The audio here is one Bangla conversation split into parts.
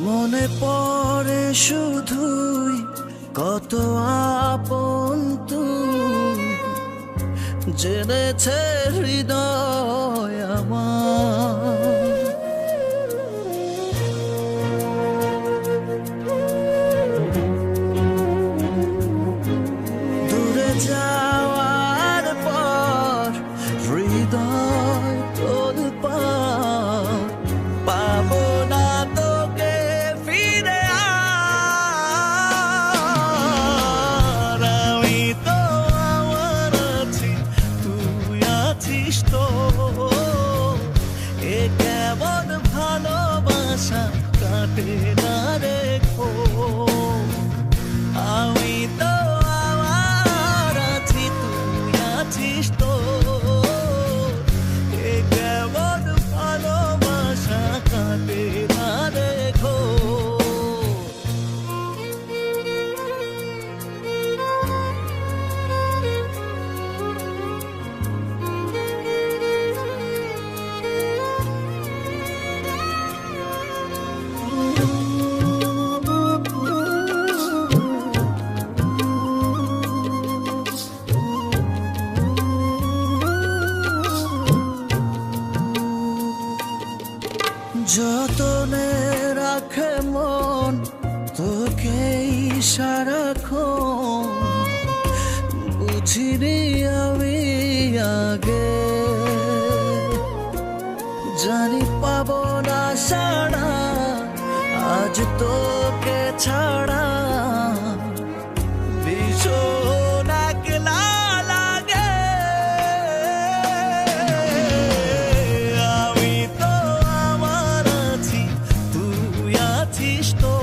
মনে পড়ে শুধুই কত আপন তুই, জেনেছে হৃদয় আমার। দূরে যাওয়ার পর হৃদয় তোর পাবো না তোকে ফিরে আর। আমি তো আমার আছি, তুই আছিস তো, এ কেমন ভালোবাসা কাটে না রেখো। আমি তো আমার আছি, তুই আছিস তো, এ কেমন ভালোবাসা কাটে না রেখো। যতনে রাখে মন তোকেই সারাক্ষণ, বুঝিনি আমি আগে, জানি পাবো না সাড়া আজ তোকে ছাড়া। ভীষণ একলা লাগে, আমি তো আমার আছি, তুই আছিস তো,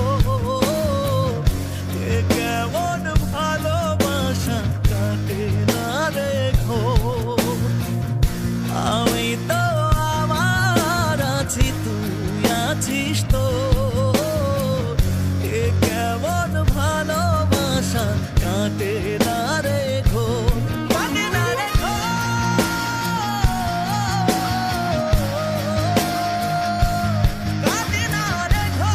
এ কেমন ভালোবাসা কাটে না রেখো। আমি তো আমার আছি, তুই আছিস তো, এ কেমন ভালোবাসা কাটে না রেখো। কাটে না রেখো, কাটে না রেখো।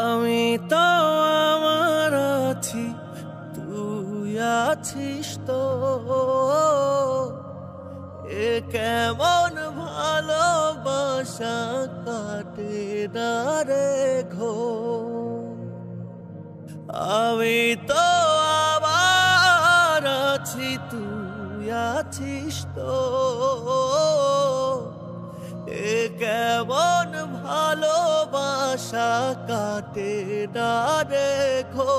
আমি তো আমার আছি, তুই আছিস তো, এ কেমন ভালোবাসা কাটে না রেখো। আমি তো আমার আছি, তুই আছিস তো, এ কেমন ভালোবাসা কাটে না রেখো।